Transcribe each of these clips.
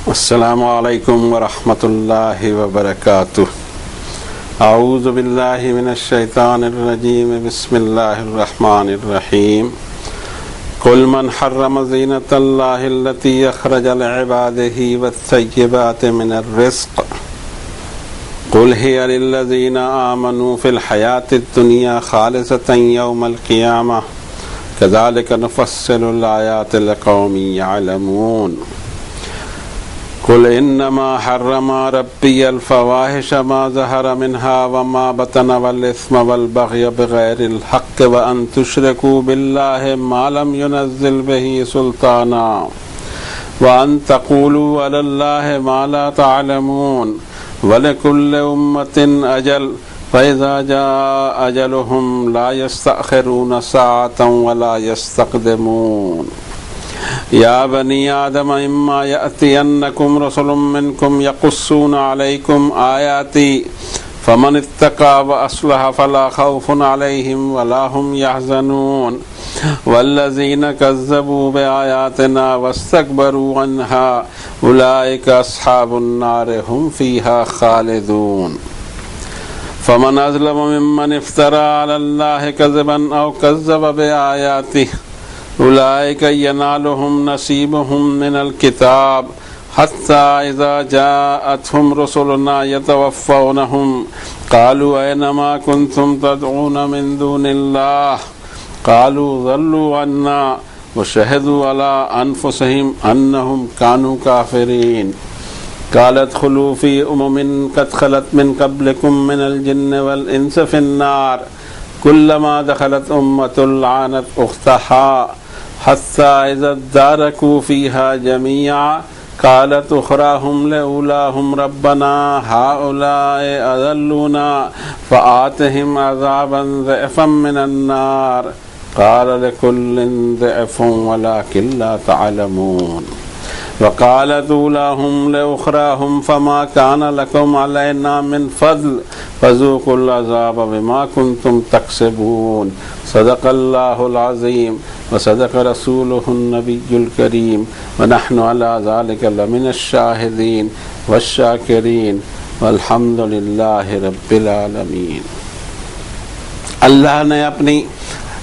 السلام علیکم ورحمۃ اللہ وبرکاتہ۔ اعوذ باللہ من الشیطان الرجیم، بسم اللہ الرحمن الرحیم۔ قل من حرم زینۃ اللہ التی اخرج لعبادہ والطیبات من الرزق قل ہی للذین آمنوا فی الحیاۃ الدنیا خالصۃ یوم القیامہ کذالک نفصل الآیات لقوم یعلمون۔ قل انما حرم ربی الفواحش ما ظہر منها وما بطن والاثم والبغی بغیر الحق وان تشرکوا باللہ ما لم ينزل به سلطانا وان تقولوا علی اللہ ما لا تعلمون ولکل امۃ اجل فاذا جاء اجلهم لا يستأخرون ساعة ولا يستقدمون۔ یا بنی آدم اما یأتینکم رسل منکم یقصون علیکم آیاتی فمن اتقى واصلح فلا خوف علیہم ولا هم يحزنون والذین کذبوا بآیاتنا واستکبروا عنها اولئک اصحاب النار هم فیها خالدون۔ فمن اظلم ممن افترى على الله كذبا او كذب بآیاته اولئک ینالهم نصیبهم من الکتاب حتی اذا جاءتهم رسلنا یتوفونهم قالوا اینما کنتم تدعون من دون اللہ قالوا ضلوا عنا وشهدوا على انفسهم انهم كانوا كافرين قال ادخلوا في قد خلت من قبلكم من الجن والانس في النار كلما دخلت لعنت اختها حتى إذا اداركوا فيها جميعا قالت أخراهم لأولاهم ربنا هؤلاء أضلونا فآتهم عذابا ضعفا من النار قال لكل ضعف ولكن لا تعلمون وقالت أولاهم لأخراهم فما كان لكم علينا من فضل فذوقوا العذاب بما كنتم تكسبون۔ صدق اللہ العظیم وصدق رسولہ النبی الکریم ونحن على ذلك لمن الشاہدین والشاکرین والحمد للہ رب العالمین۔ اللہ نے اپنی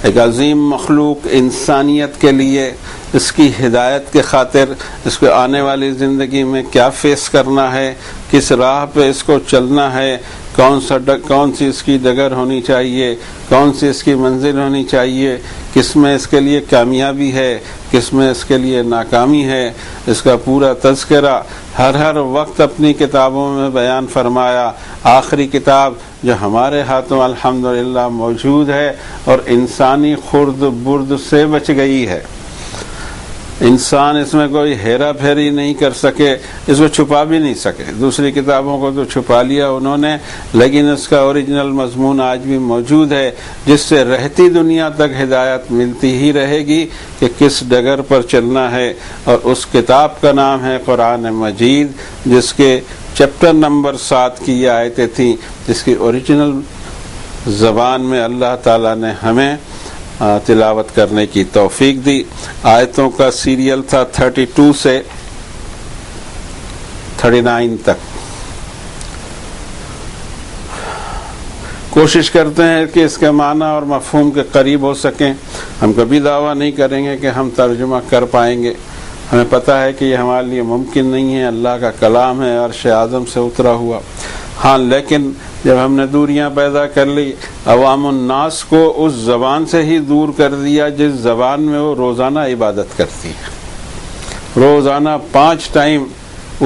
ایک عظیم مخلوق انسانیت کے لیے اس کی ہدایت کے خاطر اس کو آنے والی زندگی میں کیا فیس کرنا ہے، کس راہ پہ اس کو چلنا ہے، کون سی اس کی ڈگر ہونی چاہیے، کون سی اس کی منزل ہونی چاہیے، کس میں اس کے لیے کامیابی ہے، کس میں اس کے لیے ناکامی ہے، اس کا پورا تذکرہ ہر وقت اپنی کتابوں میں بیان فرمایا۔ آخری کتاب جو ہمارے ہاتھوں الحمدللہ موجود ہے اور انسانی خرد برد سے بچ گئی ہے، انسان اس میں کوئی ہیرا پھیری نہیں کر سکے، اس کو چھپا بھی نہیں سکے۔ دوسری کتابوں کو تو چھپا لیا انہوں نے، لیکن اس کا اوریجنل مضمون آج بھی موجود ہے، جس سے رہتی دنیا تک ہدایت ملتی ہی رہے گی کہ کس ڈگر پر چلنا ہے۔ اور اس کتاب کا نام ہے قرآن مجید، جس کے چیپٹر نمبر 7 کی یہ آیتیں تھیں، جس کی اوریجنل زبان میں اللہ تعالیٰ نے ہمیں تلاوت کرنے کی توفیق دی۔ آیتوں کا سیریل تھا 32 سے 39 تک۔ کوشش کرتے ہیں کہ اس کے معنی اور مفہوم کے قریب ہو سکیں۔ ہم کبھی دعویٰ نہیں کریں گے کہ ہم ترجمہ کر پائیں گے، ہمیں پتہ ہے کہ یہ ہمارے لیے ممکن نہیں ہے، اللہ کا کلام ہے عرش اعظم سے اترا ہوا۔ ہاں، لیکن جب ہم نے دوریاں پیدا کر لی، عوام الناس کو اس زبان سے ہی دور کر دیا جس زبان میں وہ روزانہ عبادت کرتی ہے، روزانہ 5 ٹائم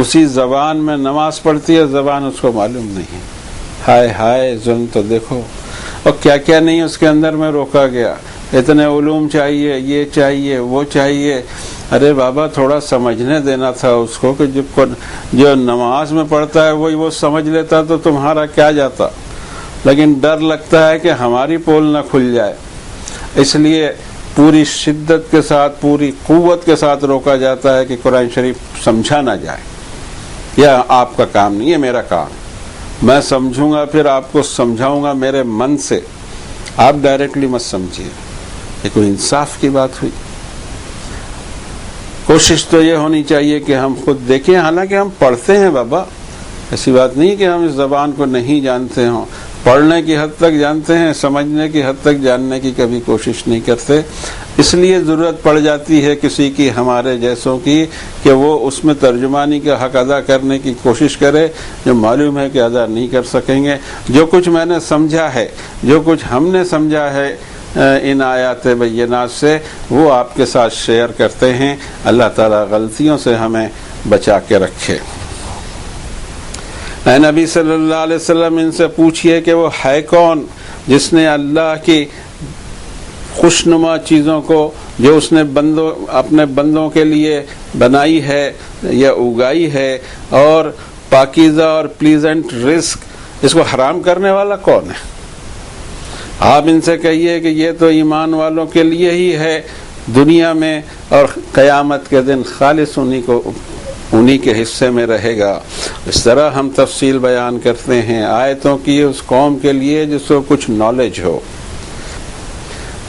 اسی زبان میں نماز پڑھتی ہے، زبان اس کو معلوم نہیں۔ ہائے ہائے ظلم تو دیکھو، اور کیا کیا نہیں اس کے اندر میں روکا گیا، اتنے علوم چاہیے، یہ چاہیے، وہ چاہیے۔ ارے بابا، تھوڑا سمجھنے دینا تھا اس کو کہ جو نماز میں پڑھتا ہے وہی وہ سمجھ لیتا تو تمہارا کیا جاتا۔ لیکن ڈر لگتا ہے کہ ہماری پول نہ کھل جائے، اس لیے پوری شدت کے ساتھ، پوری قوت کے ساتھ روکا جاتا ہے کہ قرآن شریف سمجھا نہ جائے۔ یہ آپ کا کام نہیں ہے، میرا کام، میں سمجھوں گا، پھر آپ کو سمجھاؤں گا میرے من سے، آپ ڈائریکٹلی مت سمجھیے۔ یہ کوئی انصاف کی بات ہوئی؟ کوشش تو یہ ہونی چاہیے کہ ہم خود دیکھیں، حالانکہ ہم پڑھتے ہیں بابا، ایسی بات نہیں کہ ہم اس زبان کو نہیں جانتے ہوں، پڑھنے کی حد تک جانتے ہیں، سمجھنے کی حد تک جاننے کی کبھی کوشش نہیں کرتے. اس لیے ضرورت پڑ جاتی ہے کسی کی، ہمارے جیسوں کی، کہ وہ اس میں ترجمانی کا حق ادا کرنے کی کوشش کرے جو معلوم ہے کہ ادا نہیں کر سکیں گے. جو کچھ میں نے سمجھا ہے، جو کچھ ہم نے سمجھا ہے ان آیات بینات سے، وہ آپ کے ساتھ شیئر کرتے ہیں. اللہ تعالیٰ غلطیوں سے ہمیں بچا کے رکھے. اے نبی صلی اللہ علیہ وسلم، ان سے پوچھئے کہ وہ ہے کون جس نے اللہ کی خوشنما چیزوں کو جو اس نے اپنے بندوں کے لیے بنائی ہے یا اگائی ہے، اور پاکیزہ اور پلیزنٹ رزق، اس کو حرام کرنے والا کون ہے؟ آپ ان سے کہیے کہ یہ تو ایمان والوں کے لیے ہی ہے دنیا میں، اور قیامت کے دن خالص انہی کے حصے میں رہے گا. اس طرح ہم تفصیل بیان کرتے ہیں آیتوں کی اس قوم کے لیے جس کو کچھ نالج ہو.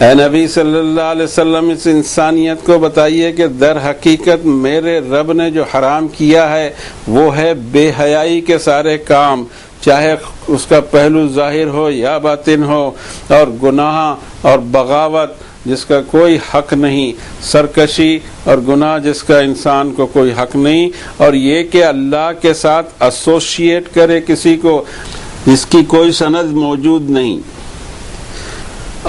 اے نبی صلی اللہ علیہ وسلم، اس انسانیت کو بتائیے کہ در حقیقت میرے رب نے جو حرام کیا ہے وہ ہے بے حیائی کے سارے کام، چاہے اس کا پہلو ظاہر ہو یا باطن ہو، اور گناہ اور بغاوت جس کا کوئی حق نہیں، سرکشی اور گناہ جس کا انسان کو کوئی حق نہیں، اور یہ کہ اللہ کے ساتھ ایسوسیٹ کرے کسی کو جس کی کوئی سند موجود نہیں،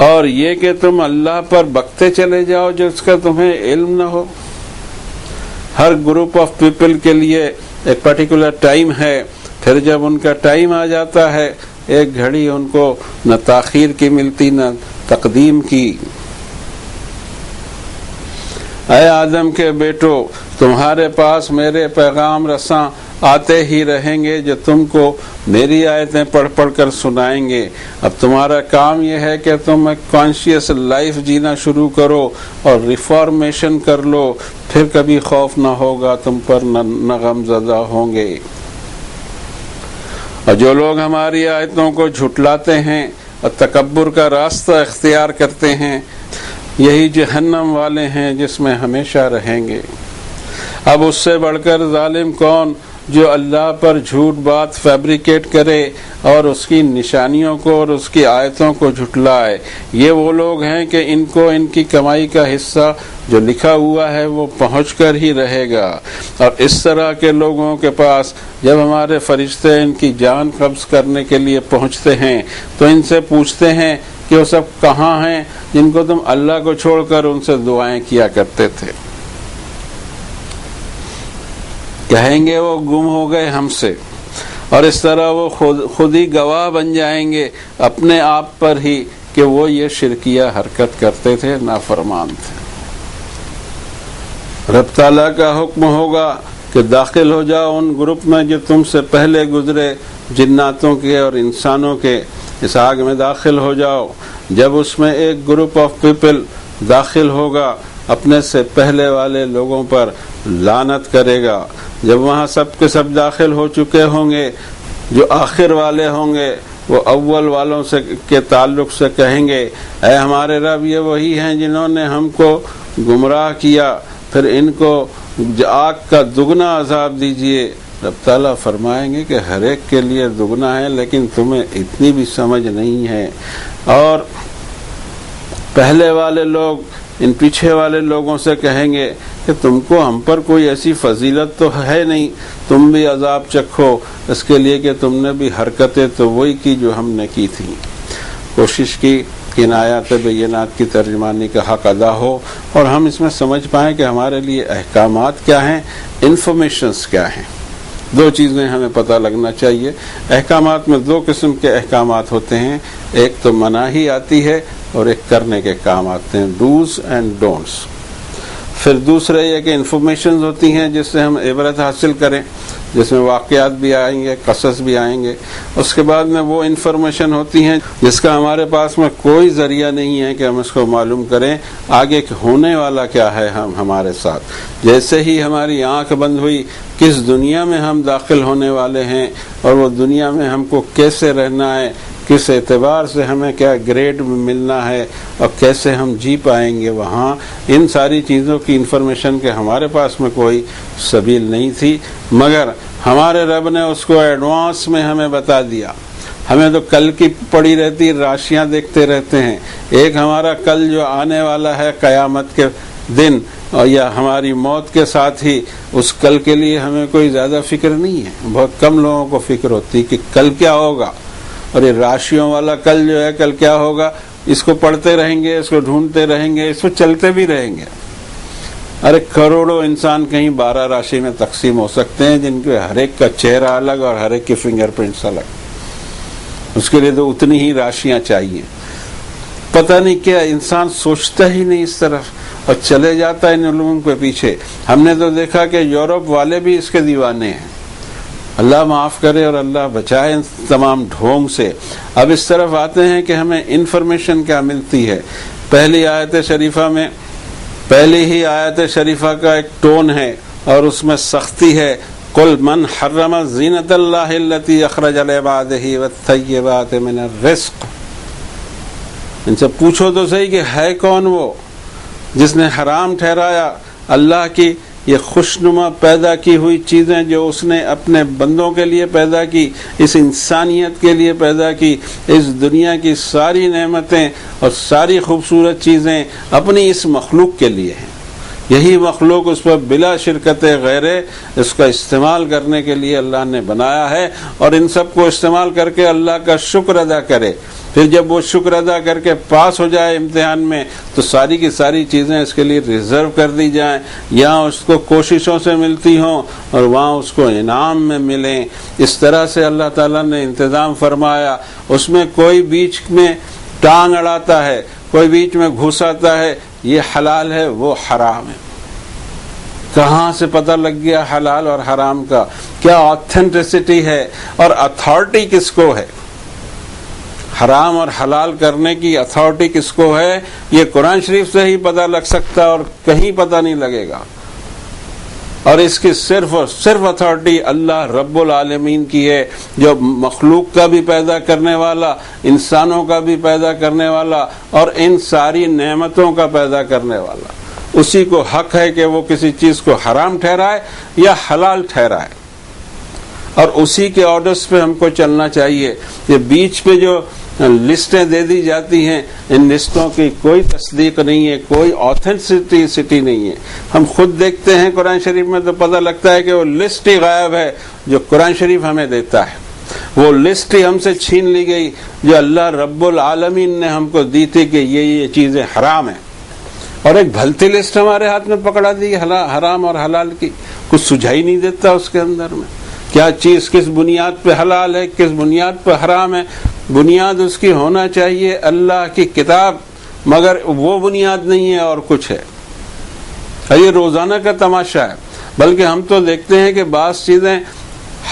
اور یہ کہ تم اللہ پر بکتے چلے جاؤ جس کا تمہیں علم نہ ہو. ہر گروپ آف پیپل کے لیے ایک پرٹیکولر ٹائم ہے، پھر جب ان کا ٹائم آ جاتا ہے ایک گھڑی ان کو نہ تاخیر کی ملتی نہ تقدیم کی. اے آدم کے بیٹو، تمہارے پاس میرے پیغام رساں آتے ہی رہیں گے جو تم کو میری آیتیں پڑھ پڑھ کر سنائیں گے. اب تمہارا کام یہ ہے کہ تم ایک کانشیس لائف جینا شروع کرو اور ریفارمیشن کر لو، پھر کبھی خوف نہ ہوگا تم پر، نہ غم زدہ ہوں گے. اور جو لوگ ہماری آیتوں کو جھٹلاتے ہیں اور تکبر کا راستہ اختیار کرتے ہیں، یہی جہنم والے ہیں جس میں ہمیشہ رہیں گے. اب اس سے بڑھ کر ظالم کون جو اللہ پر جھوٹ بات فیبریکیٹ کرے اور اس کی نشانیوں کو اور اس کی آیتوں کو جھٹلائے. یہ وہ لوگ ہیں کہ ان کو ان کی کمائی کا حصہ جو لکھا ہوا ہے وہ پہنچ کر ہی رہے گا. اور اس طرح کے لوگوں کے پاس جب ہمارے فرشتے ان کی جان قبض کرنے کے لیے پہنچتے ہیں تو ان سے پوچھتے ہیں کہ وہ سب کہاں ہیں جن کو تم اللہ کو چھوڑ کر ان سے دعائیں کیا کرتے تھے؟ کہیں گے وہ گم ہو گئے ہم سے، اور اس طرح وہ خود ہی گواہ بن جائیں گے اپنے آپ پر ہی کہ وہ یہ شرکیہ حرکت کرتے تھے، نافرمان تھے. رب تعالیٰ کا حکم ہوگا کہ داخل ہو جاؤ ان گروپ میں جو تم سے پہلے گزرے، جناتوں کے اور انسانوں کے، اس آگ میں داخل ہو جاؤ. جب اس میں ایک گروپ آف پیپل داخل ہوگا اپنے سے پہلے والے لوگوں پر لعنت کرے گا. جب وہاں سب کے سب داخل ہو چکے ہوں گے، جو آخر والے ہوں گے وہ اول والوں سے کے تعلق سے کہیں گے اے ہمارے رب، یہ وہی ہیں جنہوں نے ہم کو گمراہ کیا، پھر ان کو آگ کا دگنا عذاب دیجئے. رب تعالیٰ فرمائیں گے کہ ہر ایک کے لیے دگنا ہے، لیکن تمہیں اتنی بھی سمجھ نہیں ہے. اور پہلے والے لوگ ان پیچھے والے لوگوں سے کہیں گے کہ تم کو ہم پر کوئی ایسی فضیلت تو ہے نہیں، تم بھی عذاب چکھو، اس کے لیے کہ تم نے بھی حرکتیں تو وہی کی جو ہم نے کی تھی. کوشش کی کہ ان آیات بینات کی ترجمانی کا حق ادا ہو اور ہم اس میں سمجھ پائیں کہ ہمارے لیے احکامات کیا ہیں، انفارمیشنز کیا ہیں. دو چیزیں ہمیں پتہ لگنا چاہیے. احکامات میں دو قسم کے احکامات ہوتے ہیں، ایک تو مناہی آتی ہے اور ایک کرنے کے کام آتے ہیں، ڈوز اینڈ ڈونٹس. پھر دوسرے یہ کہ انفارمیشنز ہوتی ہیں جس سے ہم عبرت حاصل کریں، جس میں واقعات بھی آئیں گے، قصص بھی آئیں گے. اس کے بعد میں وہ انفارمیشن ہوتی ہیں جس کا ہمارے پاس میں کوئی ذریعہ نہیں ہے کہ ہم اس کو معلوم کریں آگے ہونے والا کیا ہے ہمارے ساتھ. جیسے ہی ہماری آنکھ بند ہوئی کس دنیا میں ہم داخل ہونے والے ہیں اور وہ دنیا میں ہم کو کیسے رہنا ہے، کس اعتبار سے ہمیں کیا گریڈ ملنا ہے اور کیسے ہم جی پائیں گے وہاں، ان ساری چیزوں کی انفارمیشن کے ہمارے پاس میں کوئی سبیل نہیں تھی، مگر ہمارے رب نے اس کو ایڈوانس میں ہمیں بتا دیا۔ ہمیں تو کل کی پڑی رہتی راشیاں دیکھتے رہتے ہیں، ایک ہمارا کل جو آنے والا ہے قیامت کے دن اور یا ہماری موت کے ساتھ ہی، اس کل کے لیے ہمیں کوئی زیادہ فکر نہیں ہے۔ بہت کم لوگوں کو فکر ہوتی کہ کل کیا ہوگا، اور یہ راشیوں والا کل جو ہے کل کیا ہوگا اس کو پڑھتے رہیں گے، اس کو ڈھونڈتے رہیں گے، اس کو چلتے بھی رہیں گے۔ ارے کروڑوں انسان کہیں 12 راشی میں تقسیم ہو سکتے ہیں، جن کے ہر ایک کا چہرہ الگ اور ہر ایک کی فنگر پرنٹس الگ، اس کے لیے تو اتنی ہی راشیاں چاہیے۔ پتہ نہیں کیا انسان سوچتا ہی نہیں اس طرف اور چلے جاتا ہے ان علوم کے پیچھے۔ ہم نے تو دیکھا کہ یورپ والے بھی اس کے دیوانے ہیں، اللہ معاف کرے اور اللہ بچائے ان تمام ڈھونگ سے۔ اب اس طرف آتے ہیں کہ ہمیں انفارمیشن کیا ملتی ہے۔ پہلی آیت شریفہ میں، پہلی ہی آیت شریفہ کا ایک ٹون ہے اور اس میں سختی ہے، قل من حرم زینت اللہ التی اخرج لعبادہ والطیبات من الرزق۔ ان سے پوچھو تو صحیح کہ ہے کون وہ جس نے حرام ٹھہرایا اللہ کی یہ خوشنما پیدا کی ہوئی چیزیں جو اس نے اپنے بندوں کے لیے پیدا کی، اس انسانیت کے لیے پیدا کی، اس دنیا کی ساری نعمتیں اور ساری خوبصورت چیزیں اپنی اس مخلوق کے لیے ہیں۔ یہی مخلوق اس پر بلا شرکت غیرے اس کا استعمال کرنے کے لیے اللہ نے بنایا ہے، اور ان سب کو استعمال کر کے اللہ کا شکر ادا کرے۔ پھر جب وہ شکر ادا کر کے پاس ہو جائے امتحان میں تو ساری کی ساری چیزیں اس کے لیے ریزرو کر دی جائیں، یہاں اس کو کوششوں سے ملتی ہوں اور وہاں اس کو انعام میں ملیں۔ اس طرح سے اللہ تعالیٰ نے انتظام فرمایا۔ اس میں کوئی بیچ میں ٹانگ اڑاتا ہے، کوئی بیچ میں گھساتا ہے، یہ حلال ہے وہ حرام ہے۔ کہاں سے پتہ لگ گیا حلال اور حرام کا؟ کیا آتھینٹسٹی ہے اور اتھارٹی کس کو ہے؟ حرام اور حلال کرنے کی اتھارٹی کس کو ہے؟ یہ قرآن شریف سے ہی پتہ لگ سکتا اور کہیں پتہ نہیں لگے گا، اور اس کی صرف اور صرف اتھارٹی اللہ رب العالمین کی ہے، جو مخلوق کا بھی پیدا کرنے والا، انسانوں کا بھی پیدا کرنے والا اور ان ساری نعمتوں کا پیدا کرنے والا۔ اسی کو حق ہے کہ وہ کسی چیز کو حرام ٹھہرائے یا حلال ٹھہرائے، اور اسی کے آرڈرز پہ ہم کو چلنا چاہیے۔ یہ بیچ پہ جو لسٹیں دے دی جاتی ہیں، ان لسٹوں کی کوئی تصدیق نہیں ہے، کوئی آتھینٹسٹی نہیں ہے۔ ہم خود دیکھتے ہیں قرآن شریف میں تو پتہ لگتا ہے کہ وہ لسٹ ہی غائب ہے جو قرآن شریف ہمیں دیتا ہے۔ وہ لسٹ ہی ہم سے چھین لی گئی جو اللہ رب العالمین نے ہم کو دی تھی کہ یہ چیزیں حرام ہیں، اور ایک بھلتی لسٹ ہمارے ہاتھ میں پکڑا دی حرام اور حلال کی۔ کچھ سجھائی نہیں دیتا اس کے اندر میں کیا چیز کس بنیاد پہ حلال ہے، کس بنیاد پہ حرام ہے۔ بنیاد اس کی ہونا چاہیے اللہ کی کتاب، مگر وہ بنیاد نہیں ہے اور کچھ ہے۔ یہ روزانہ کا تماشا ہے، بلکہ ہم تو دیکھتے ہیں کہ بعض چیزیں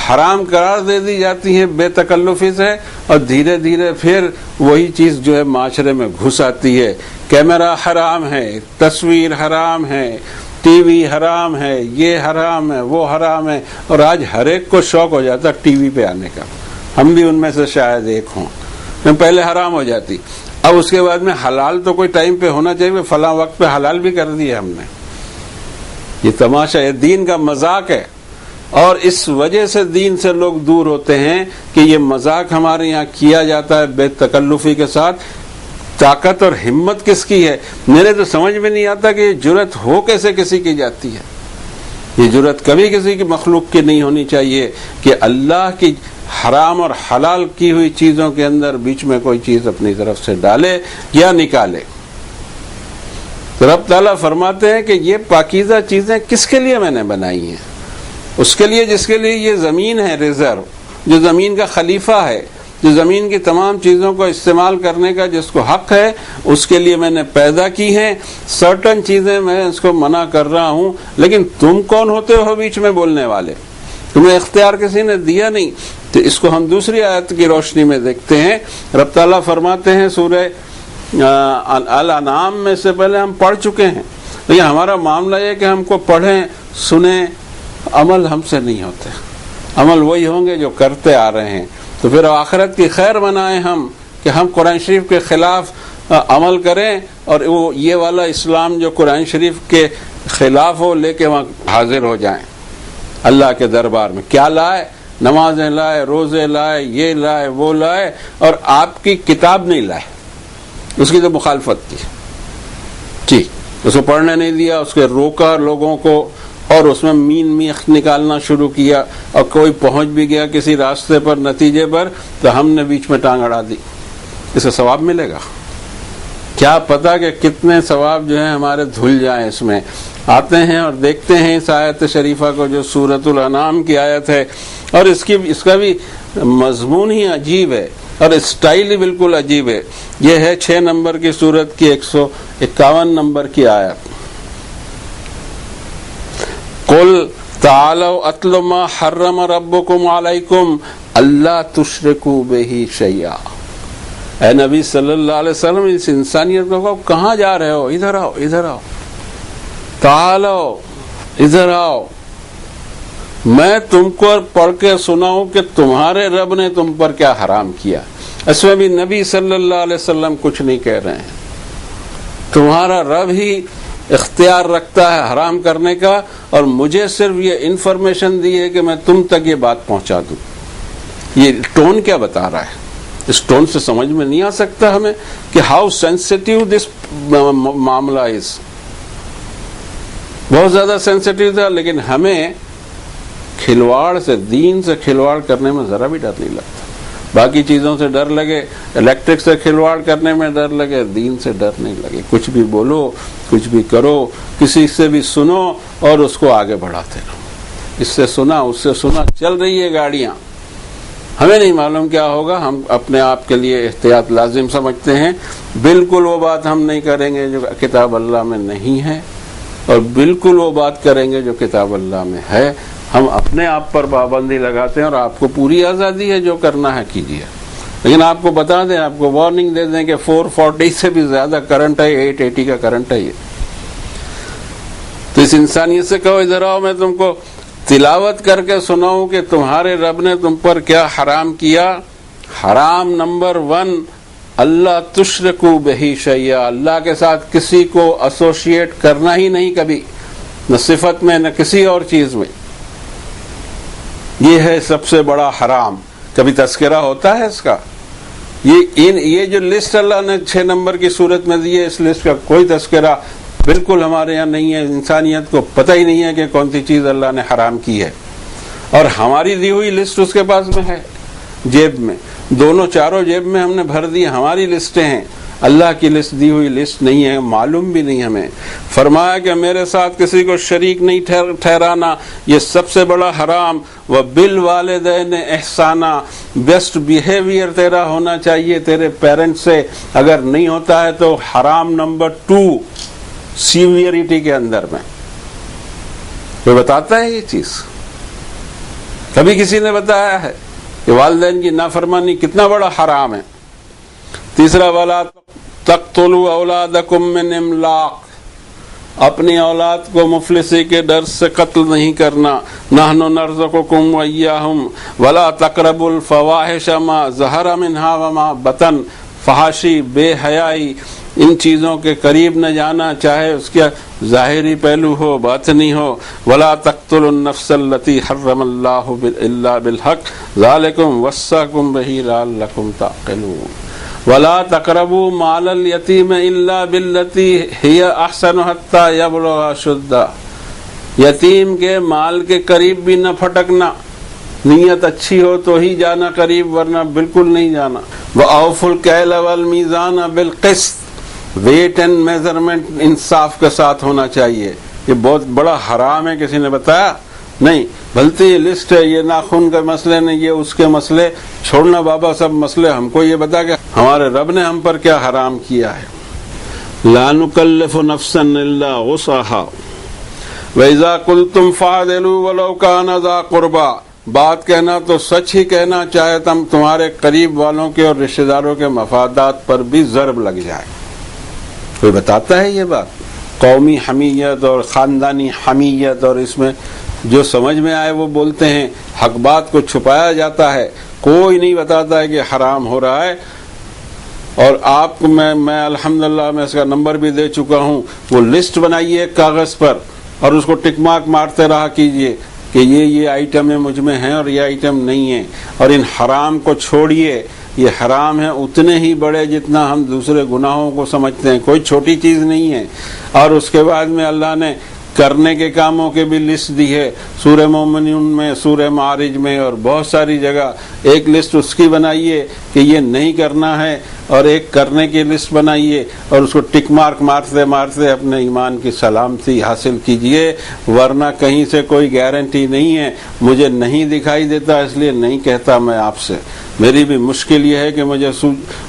حرام قرار دے دی جاتی ہیں بے تکلفی سے، اور دھیرے دھیرے پھر وہی چیز جو ہے معاشرے میں گھس آتی ہے۔ کیمرہ حرام ہے، تصویر حرام ہے، ٹی وی حرام ہے، یہ حرام ہے، وہ حرام ہے، اور آج ہر ایک کو شوق ہو جاتا ٹی وی پہ آنے کا۔ ہم بھی ان میں سے شاید ایک ہوں۔ پہلے حرام ہو جاتی، اب اس کے بعد میں حلال تو کوئی ٹائم پہ ہونا چاہیے، فلاں وقت پہ حلال بھی کر دیا ہم نے۔ یہ تماشا ہے، دین کا مذاق ہے، اور اس وجہ سے دین سے لوگ دور ہوتے ہیں کہ یہ مذاق ہمارے یہاں کیا جاتا ہے بے تکلفی کے ساتھ۔ طاقت اور ہمت کس کی ہے؟ میرے تو سمجھ میں نہیں آتا کہ یہ جرأت ہو کیسے کسی کی جاتی ہے۔ یہ جرأت کبھی کسی کی مخلوق کی نہیں ہونی چاہیے کہ اللہ کی حرام اور حلال کی ہوئی چیزوں کے اندر بیچ میں کوئی چیز اپنی طرف سے ڈالے یا نکالے۔ رب تعالیٰ فرماتے ہیں کہ یہ پاکیزہ چیزیں کس کے لیے میں نے بنائی ہیں؟ اس کے لیے جس کے لیے یہ زمین ہے ریزرو، جو زمین کا خلیفہ ہے، جو زمین کی تمام چیزوں کو استعمال کرنے کا جس کو حق ہے، اس کے لیے میں نے پیدا کی ہیں۔ سرٹن چیزیں میں اس کو منع کر رہا ہوں، لیکن تم کون ہوتے ہو بیچ میں بولنے والے؟ تمہیں اختیار کسی نے دیا نہیں۔ تو اس کو ہم دوسری آیت کی روشنی میں دیکھتے ہیں۔ رب تعالیٰ فرماتے ہیں سورہ الانعام میں سے پہلے ہم پڑھ چکے ہیں، لیکن ہمارا معاملہ یہ کہ ہم کو پڑھیں سنیں، عمل ہم سے نہیں ہوتے۔ عمل وہی ہوں گے جو کرتے آ رہے ہیں۔ تو پھر آخرت کی خیر بنائیں ہم کہ ہم قرآن شریف کے خلاف عمل کریں اور وہ یہ والا اسلام جو قرآن شریف کے خلاف ہو لے کے وہاں حاضر ہو جائیں اللہ کے دربار میں. کیا لائے؟ نمازیں لائے، روزے لائے، یہ لائے، وہ لائے، اور آپ کی کتاب نہیں لائے. اس کی تو مخالفت کی ٹھیک، اس کو پڑھنے نہیں دیا، اس کے روکا لوگوں کو، اور اس میں مین میخ نکالنا شروع کیا، اور کوئی پہنچ بھی گیا کسی راستے پر نتیجے پر تو ہم نے بیچ میں ٹانگ اڑا دی. اس سے ثواب ملے گا؟ کیا پتا کہ کتنے ثواب جو ہیں ہمارے دھل جائیں. اس میں آتے ہیں اور دیکھتے ہیں اس آیت شریفہ کو جو سورۃ الانعام کی آیت ہے، اور اس کا بھی مضمون ہی عجیب ہے اور اسٹائل ہی بالکل عجیب ہے. یہ ہے 6 نمبر کی سورت کی 151 نمبر کی آیت. قل تعالوا اتل ما حرم ربکم علیکم اللہ تشرکوا بہ شیئا. اے نبی صلی اللہ علیہ وسلم اس انسانیت کو کہاں جا رہے ہو؟ ادھر آؤ، ادھر آؤ، تعالوا، ادھر آؤ. میں تم کو پڑھ کے سناؤں کہ تمہارے رب نے تم پر کیا حرام کیا. اس میں بھی نبی صلی اللہ علیہ وسلم کچھ نہیں کہہ رہے ہیں. تمہارا رب ہی اختیار رکھتا ہے حرام کرنے کا، اور مجھے صرف یہ انفارمیشن دی ہے کہ میں تم تک یہ بات پہنچا دوں. یہ ٹون کیا بتا رہا ہے؟ اس ٹون سے سمجھ میں نہیں آ سکتا ہمیں کہ ہاؤ سینسٹیو دس معاملہ از. بہت زیادہ سینسٹیو تھا، لیکن ہمیں کھلواڑ سے، دین سے کھلواڑ کرنے میں ذرا بھی ڈر نہیں لگتا. باقی چیزوں سے ڈر لگے، الیکٹرک سے کھلواڑ کرنے میں ڈر لگے، دین سے ڈر نہیں لگے. کچھ بھی بولو، کچھ بھی کرو، کسی سے بھی سنو اور اس کو آگے بڑھاتے رہو. اس سے سنا، اس سے سنا، چل رہی ہے گاڑیاں. ہمیں نہیں معلوم کیا ہوگا. ہم اپنے آپ کے لیے احتیاط لازم سمجھتے ہیں. بالکل وہ بات ہم نہیں کریں گے جو کتاب اللہ میں نہیں ہے، اور بالکل وہ بات کریں گے جو کتاب اللہ میں ہے. ہم اپنے آپ پر پابندی لگاتے ہیں، اور آپ کو پوری آزادی ہے، جو کرنا ہے کیجیے. لیکن آپ کو بتا دیں، آپ کو وارننگ دے دیں کہ 440 سے بھی زیادہ کرنٹ ہے، 880 کا کرنٹ ہے یہ. تو اس انسانیت سے کہو ادھر آؤ، میں تم کو تلاوت کر کے سناؤں کہ تمہارے رب نے تم پر کیا حرام کیا. حرام نمبر 1، اللہ تشرکوا بہ شیئا، اللہ کے ساتھ کسی کو ایسوسیٹ کرنا ہی نہیں کبھی، نہ صفت میں نہ کسی اور چیز میں. یہ ہے سب سے بڑا حرام. کبھی تذکرہ ہوتا ہے اس کا؟ یہ جو لسٹ اللہ نے 6 نمبر کی صورت میں دی ہے، اس لسٹ کا کوئی تذکرہ بالکل ہمارے یہاں نہیں ہے. انسانیت کو پتہ ہی نہیں ہے کہ کون سی چیز اللہ نے حرام کی ہے، اور ہماری دی ہوئی لسٹ اس کے پاس میں ہے، جیب میں. دونوں چاروں جیب میں ہم نے بھر دی، ہماری لسٹیں ہیں. اللہ کی لسٹ دی ہوئی لسٹ نہیں ہے، معلوم بھی نہیں ہمیں. فرمایا کہ میرے ساتھ کسی کو شریک نہیں ٹھہرانا، یہ سب سے بڑا حرام. وبالوالدین احسانا، بیسٹ بیہیویئر تیرا ہونا چاہیے تیرے پیرنٹ سے. اگر نہیں ہوتا ہے تو حرام نمبر 2 سیویئرٹی کے اندر میں. کوئی بتاتا ہے یہ چیز؟ کبھی کسی نے بتایا ہے کہ والدین کی نافرمانی کتنا بڑا حرام ہے؟ تیسرا، ولا تقتلوا اولادکم من املاق، اپنی اولاد کو مفلسی کے ڈر سے قتل نہیں کرنا. نحن نرزقکم وایاہم ولا تقربوا الفواحش ما ظہر منها وما بطن، فحاشی، بے حیائی، ان چیزوں کے قریب نہ جانا، چاہے اس کا ظاہری پہلو ہو باطنی ہو. ولا تقتلوا النفس التي حرم الله الا بالحق ذلكم وصاكم به لعلكم تعقلون. ولا تقربوا مال الیتیم الا باللتی ہی احسن حتی یبلغ اشدہ، یتیم کے مال کے قریب بھی نہ پھٹکنا. نیت اچھی ہو تو ہی جانا قریب، ورنہ بالکل نہیں جانا. وَأَوْفُوا الْكَيْلَ وَالْمِيزَانَ بِالْقِسْطِ، ویٹ اینڈ میزرمنٹ انصاف کے ساتھ ہونا چاہیے. یہ بہت بڑا حرام ہے. کسی نے بتایا نہیں؟ بھلتی یہ لسٹ ہے، یہ ناخن کے مسئلے نہیں، یہ اس کے مسئلے چھوڑنا بابا، سب مسئلے ہم کو یہ بتا کہ ہمارے رب نے ہم پر کیا حرام کیا ہے. لا نکلف نفسا الا وسعها واذا قلتم فاعدلوا ولو كان ذا قربى، بات کہنا تو سچ ہی کہنا، چاہے تم تمہارے قریب والوں کے اور رشتہ داروں کے مفادات پر بھی ضرب لگ جائے. کوئی بتاتا ہے یہ بات؟ قومی حمیت اور خاندانی حمیت اور اس میں جو سمجھ میں آئے وہ بولتے ہیں، حق بات کو چھپایا جاتا ہے، کوئی نہیں بتاتا ہے کہ حرام ہو رہا ہے۔ اور آپ کو میں الحمدللہ میں اس کا نمبر بھی دے چکا ہوں، وہ لسٹ بنائیے ایک کاغذ پر اور اس کو ٹک مارک مارتے رہا کیجئے کہ یہ آئٹمیں مجھ میں ہیں اور یہ آئٹم نہیں ہیں، اور ان حرام کو چھوڑیے۔ یہ حرام ہیں اتنے ہی بڑے جتنا ہم دوسرے گناہوں کو سمجھتے ہیں، کوئی چھوٹی چیز نہیں ہے۔ اور اس کے بعد میں اللہ نے کرنے کے کاموں کے بھی لسٹ دی ہے، سورہ مومنون میں، سورہ معارج میں اور بہت ساری جگہ۔ ایک لسٹ اس کی بنائیے کہ یہ نہیں کرنا ہے، اور ایک کرنے کی لسٹ بنائیے اور اس کو ٹک مارک مارتے مارتے اپنے ایمان کی سلامتی حاصل کیجئے، ورنہ کہیں سے کوئی گارنٹی نہیں ہے۔ مجھے نہیں دکھائی دیتا اس لیے نہیں کہتا میں آپ سے، میری بھی مشکل یہ ہے کہ مجھے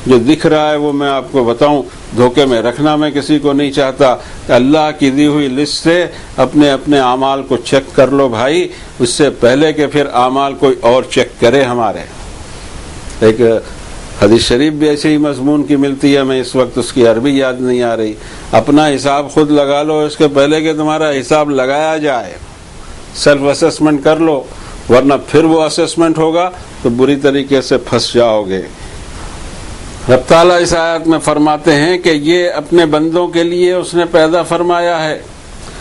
جو دکھ رہا ہے وہ میں آپ کو بتاؤں، دھوکے میں رکھنا میں کسی کو نہیں چاہتا۔ اللہ کی دی ہوئی لسٹ سے اپنے اپنے اعمال کو چیک کر لو بھائی، اس سے پہلے کہ پھر اعمال کوئی اور چیک کرے ہمارے۔ ایک حدیث شریف بھی ایسے ہی مضمون کی ملتی ہے، میں اس وقت اس کی عربی یاد نہیں آ رہی۔ اپنا حساب خود لگا لو اس کے پہلے کہ تمہارا حساب لگایا جائے، سیلف اسسمنٹ کر لو، ورنہ پھر وہ اسسمنٹ ہوگا تو بری طریقے سے پھنس جاؤ گے۔ رب تعالیٰ اس آیت میں فرماتے ہیں کہ یہ اپنے بندوں کے لیے اس نے پیدا فرمایا ہے،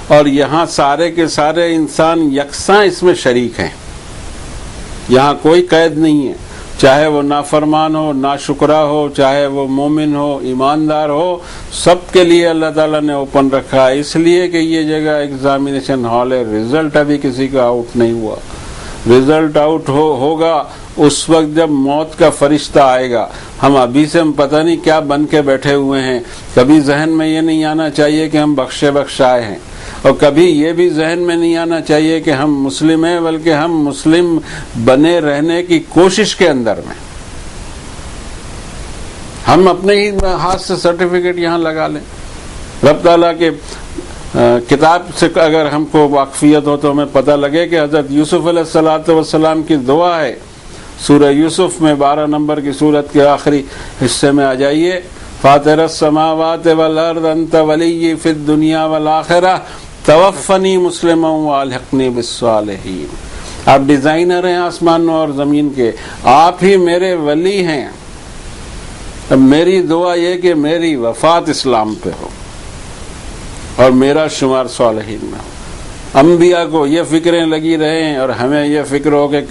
اور یہاں سارے کے سارے انسان یکساں اس میں شریک ہیں، یہاں کوئی قید نہیں ہے، چاہے وہ نافرمان ہو، ناشکرا ہو، چاہے وہ مومن ہو، ایماندار ہو، سب کے لیے اللہ تعالیٰ نے اوپن رکھا ہے، اس لیے کہ یہ جگہ ایگزامینیشن ہال ہے۔ رزلٹ ابھی کسی کا آؤٹ نہیں ہوا، رزلٹ آؤٹ ہوگا اس وقت جب موت کا فرشتہ آئے گا۔ ہم ابھی سے ہم پتہ نہیں کیا بن کے بیٹھے ہوئے ہیں، کبھی ذہن میں یہ نہیں آنا چاہیے کہ ہم بخشے بخشائے ہیں، اور کبھی یہ بھی ذہن میں نہیں آنا چاہیے کہ ہم مسلم ہیں، بلکہ ہم مسلم بنے رہنے کی کوشش کے اندر میں ہم اپنے ہی ہاتھ سے سرٹیفکیٹ یہاں لگا لیں۔ رب تعالیٰ کے کتاب سے اگر ہم کو واقفیت ہو تو ہمیں پتہ لگے کہ حضرت یوسف علیہ السلام کی دعا ہے، سورہ یوسف میں 12 نمبر کی سورت کے آخری حصے میں آ جائیے، فاطر السماوات والارض انت ولی فی الدنیا والآخرہ توفنی مسلما والحقنی بالصالحین۔ آپ ڈیزائنر ہیں آسمانوں اور زمین کے، آپ ہی میرے ولی ہیں۔ اب میری دعا یہ کہ میری وفات اسلام پہ ہو اور میرا شمار صالحین میں ہو۔ انبیاء کو یہ فکریں لگی رہیں اور ہمیں یہ فکر ہو کہ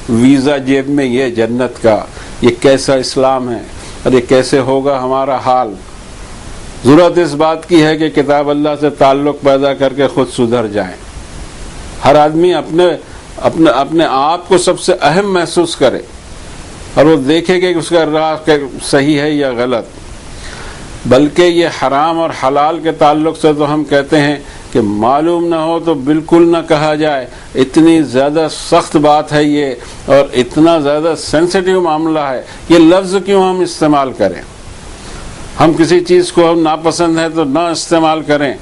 ویزا جیب میں، یہ جنت کا، یہ کیسا اسلام ہے اور یہ کیسے ہوگا ہمارا حال۔ ضرورت اس بات کی ہے کہ کتاب اللہ سے تعلق پیدا کر کے خود سدھر جائیں۔ ہر آدمی اپنے آپ کو سب سے اہم محسوس کرے اور وہ دیکھے کہ اس کا راہ صحیح ہے یا غلط۔ بلکہ یہ حرام اور حلال کے تعلق سے تو ہم کہتے ہیں کہ معلوم نہ ہو تو بالکل نہ کہا جائے، اتنی زیادہ سخت بات ہے یہ، اور اتنا زیادہ سینسیٹیو معاملہ ہے، یہ لفظ کیوں ہم استعمال کریں؟ ہم کسی چیز کو ہم ناپسند ہے تو نہ استعمال کریں،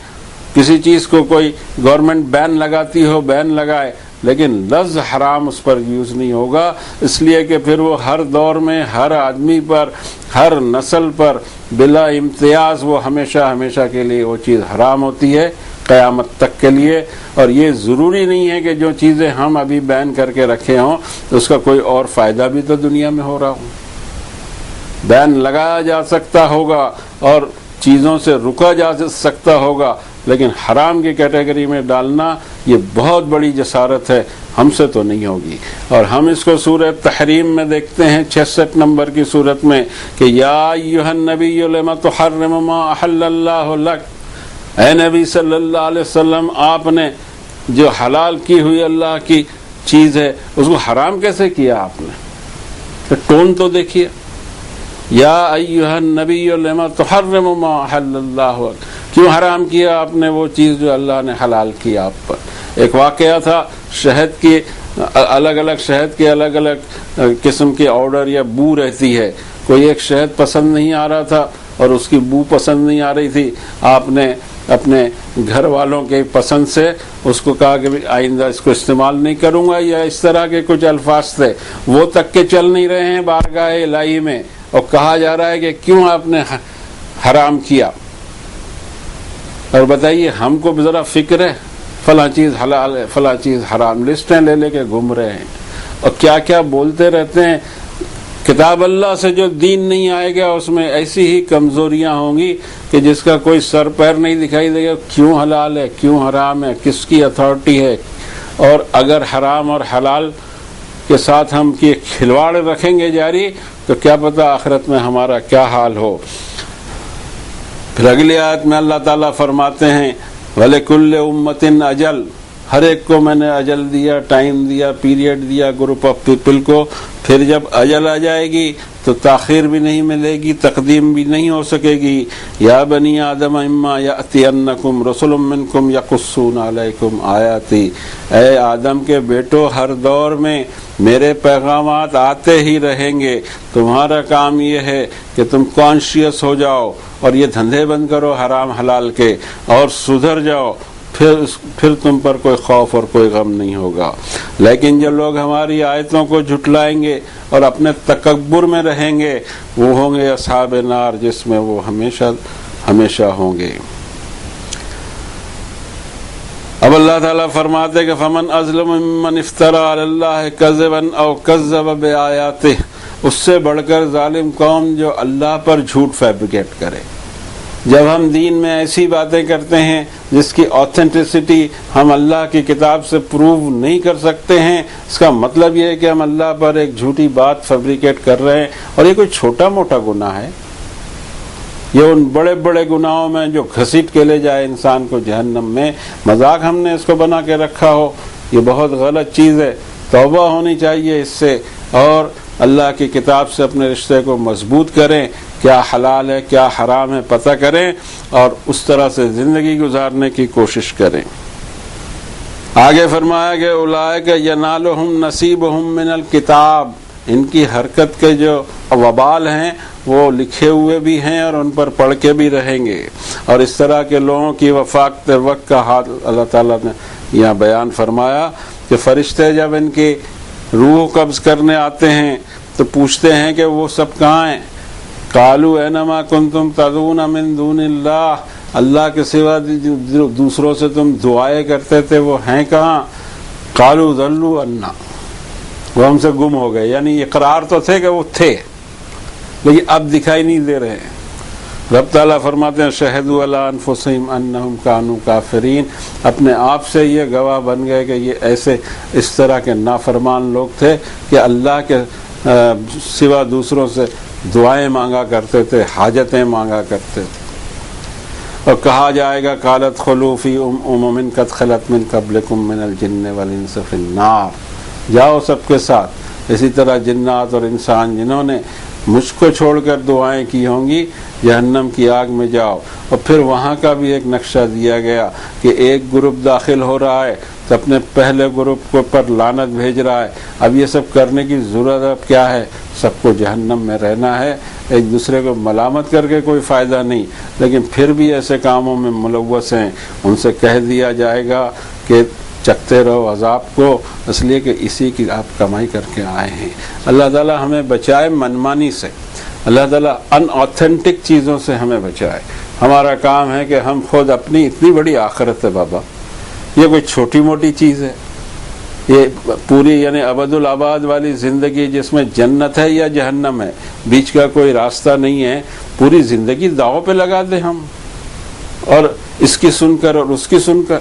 کسی چیز کو کوئی گورنمنٹ بین لگاتی ہو بین لگائے، لیکن لفظ حرام اس پر یوز نہیں ہوگا، اس لیے کہ پھر وہ ہر دور میں ہر آدمی پر، ہر نسل پر بلا امتیاز وہ ہمیشہ ہمیشہ کے لیے وہ چیز حرام ہوتی ہے، قیامت تک کے لیے۔ اور یہ ضروری نہیں ہے کہ جو چیزیں ہم ابھی بین کر کے رکھے ہوں اس کا کوئی اور فائدہ بھی تو دنیا میں ہو رہا ہو۔ بین لگایا جا سکتا ہوگا اور چیزوں سے رکا جا سکتا ہوگا، لیکن حرام کی کیٹیگری میں ڈالنا یہ بہت بڑی جسارت ہے، ہم سے تو نہیں ہوگی۔ اور ہم اس کو سورہ تحریم میں دیکھتے ہیں 66 نمبر کی سورت میں کہ یا ایھا النبی لما تحرم ما احل اللہ لک، اے نبی صلی اللہ علیہ وسلم، آپ نے جو حلال کی ہوئی اللہ کی چیز ہے اس کو حرام کیسے کیا؟ آپ نے ٹون تو دیکھیے، یا ایھا النبی لما تحرم ما احل اللہ لک، کیوں حرام کیا آپ نے وہ چیز جو اللہ نے حلال کیا آپ پر؟ ایک واقعہ تھا، شہد کی الگ الگ قسم کے آرڈر یا بو رہتی ہے، کوئی ایک شہد پسند نہیں آ رہا تھا اور اس کی بو پسند نہیں آ رہی تھی، آپ نے اپنے گھر والوں کے پسند سے اس کو کہا کہ آئندہ اس کو استعمال نہیں کروں گا، یا اس طرح کے کچھ الفاظ تھے، وہ تک کے چل نہیں رہے ہیں بارگاہ الہی میں، اور کہا جا رہا ہے کہ کیوں آپ نے حرام کیا؟ اور بتائیے ہم کو ذرا فکر ہے، فلاں چیز حلال ہے، فلاں چیز حرام، لسٹیں لے لے کے گھوم رہے ہیں اور کیا کیا بولتے رہتے ہیں۔ کتاب اللہ سے جو دین نہیں آئے گا اس میں ایسی ہی کمزوریاں ہوں گی کہ جس کا کوئی سر پیر نہیں دکھائی دے گا، کیوں حلال ہے، کیوں حرام ہے، کس کی اتھارٹی ہے۔ اور اگر حرام اور حلال کے ساتھ ہم کی کھلواڑ رکھیں گے جاری تو کیا پتہ آخرت میں ہمارا کیا حال ہو۔ پھر اگلی آیت میں اللہ تعالیٰ فرماتے ہیں وَلِكُلِّ أُمَّةٍ أَجَلٌ، ہر ایک کو میں نے اجل دیا، ٹائم دیا، پیریڈ دیا گروپ آف پیپل کو۔ پھر جب اجل آ جائے گی تو تاخیر بھی نہیں ملے گی، تقدیم بھی نہیں ہو سکے گی۔ یا بنی آدم اما یأتینکم رسل منکم یقصون علیکم آیاتی، اے آدم کے بیٹو ہر دور میں میرے پیغامات آتے ہی رہیں گے، تمہارا کام یہ ہے کہ تم کانشیس ہو جاؤ اور یہ دھندے بند کرو حرام حلال کے اور سدھر جاؤ، پھر تم پر کوئی خوف اور کوئی غم نہیں ہوگا۔ لیکن جو لوگ ہماری آیتوں کو جھٹلائیں گے اور اپنے تکبر میں رہیں گے وہ ہوں گے اصحاب نار، جس میں وہ ہمیشہ ہمیشہ ہوں گے۔ اب اللہ تعالیٰ فرماتے کہ فمن اظلم ممن افترى علی اللہ کذبا او کذب بآیاتہ، اس سے بڑھ کر ظالم کون جو اللہ پر جھوٹ فیبریکیٹ کرے۔ جب ہم دین میں ایسی باتیں کرتے ہیں جس کی آتھینٹسٹی ہم اللہ کی کتاب سے پروو نہیں کر سکتے ہیں، اس کا مطلب یہ ہے کہ ہم اللہ پر ایک جھوٹی بات فیبریکیٹ کر رہے ہیں، اور یہ کوئی چھوٹا موٹا گناہ ہے، یہ ان بڑے بڑے گناہوں میں جو گھسیٹ کے لے جائے انسان کو جہنم میں۔ مذاق ہم نے اس کو بنا کے رکھا ہو، یہ بہت غلط چیز ہے، توبہ ہونی چاہیے اس سے، اور اللہ کی کتاب سے اپنے رشتے کو مضبوط کریں، کیا حلال ہے کیا حرام ہے پتہ کریں اور اس طرح سے زندگی گزارنے کی کوشش کریں۔ آگے فرمایا کہ اولئک ینالہم نصیبہم من الکتاب، ان کی حرکت کے جو وبال ہیں وہ لکھے ہوئے بھی ہیں اور ان پر پڑھ کے بھی رہیں گے۔ اور اس طرح کے لوگوں کی وفاقت وقت کا حال اللہ تعالیٰ نے یہاں بیان فرمایا کہ فرشتے جب ان کی روح قبض کرنے آتے ہیں تو پوچھتے ہیں کہ وہ سب کہاں ہیں؟ قالوا اینما کنتم تدعون من دون اللہ، اللہ کے سوا دوسروں سے تم دعائیں کرتے تھے وہ ہیں کہاں؟ قالوا ضلوا عنا، وہ ہم سے گم ہو گئے، یعنی اقرار تو تھے کہ وہ تھے لیکن اب دکھائی نہیں دے رہے ہیں۔ رب تعالیٰ فرماتے ہیں شہدوا علی انفسہم انہم کانوا کافرین، اپنے آپ سے یہ گواہ بن گئے کہ یہ ایسے اس طرح کے نافرمان لوگ تھے کہ اللہ کے سوا دوسروں سے دعائیں مانگا کرتے تھے، حاجتیں مانگا کرتے تھے۔ اور کہا جائے گا قالت خلوا فی امم قد خلت من قبلکم من الجن والانس فی النار، جاؤ سب کے ساتھ اسی طرح جنات اور انسان جنہوں نے مجھ کو چھوڑ کر دعائیں کی ہوں گی جہنم کی آگ میں جاؤ۔ اور پھر وہاں کا بھی ایک نقشہ دیا گیا کہ ایک گروپ داخل ہو رہا ہے تو اپنے پہلے گروپ کو پر لعنت بھیج رہا ہے۔ اب یہ سب کرنے کی ضرورت اب کیا ہے؟ سب کو جہنم میں رہنا ہے، ایک دوسرے کو ملامت کر کے کوئی فائدہ نہیں، لیکن پھر بھی ایسے کاموں میں ملوث ہیں، ان سے کہہ دیا جائے گا کہ چکتے رہو عذاب کو، اس لیے کہ اسی کی آپ کمائی کر کے آئے ہیں۔ اللہ تعالیٰ ہمیں بچائے منمانی سے، اللہ تعالیٰ ان آتھینٹک چیزوں سے ہمیں بچائے۔ ہمارا کام ہے کہ ہم خود اپنی اتنی بڑی آخرت ہے بابا، یہ کوئی چھوٹی موٹی چیز ہے، یہ پوری یعنی ابد الآباد والی زندگی جس میں جنت ہے یا جہنم ہے، بیچ کا کوئی راستہ نہیں ہے، پوری زندگی داؤ پہ لگا دیں ہم، اور اس کی سن کر اور اس کی سن کر،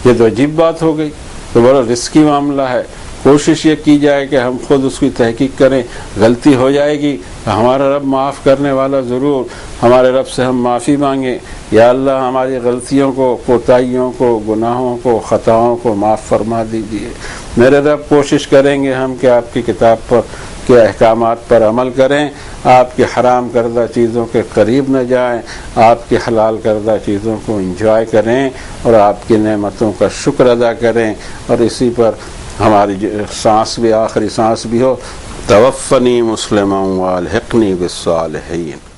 یہ تو عجیب بات ہو گئی، تو بڑا رسکی معاملہ ہے۔ کوشش یہ کی جائے کہ ہم خود اس کی تحقیق کریں، غلطی ہو جائے گی ہمارا رب معاف کرنے والا ضرور، ہمارے رب سے ہم معافی مانگیں، یا اللہ ہماری غلطیوں کو، کوتاہیوں کو، گناہوں کو، خطاؤں کو معاف فرما دیجیے۔ میرے رب کوشش کریں گے ہم کہ آپ کی کتاب پر کے احکامات پر عمل کریں، آپ کی حرام کردہ چیزوں کے قریب نہ جائیں، آپ کی حلال کردہ چیزوں کو انجوائے کریں اور آپ کی نعمتوں کا شکر ادا کریں، اور اسی پر ہماری سانس بھی آخری سانس بھی ہو۔ توفنی مسلما والحقنی بالصالحین۔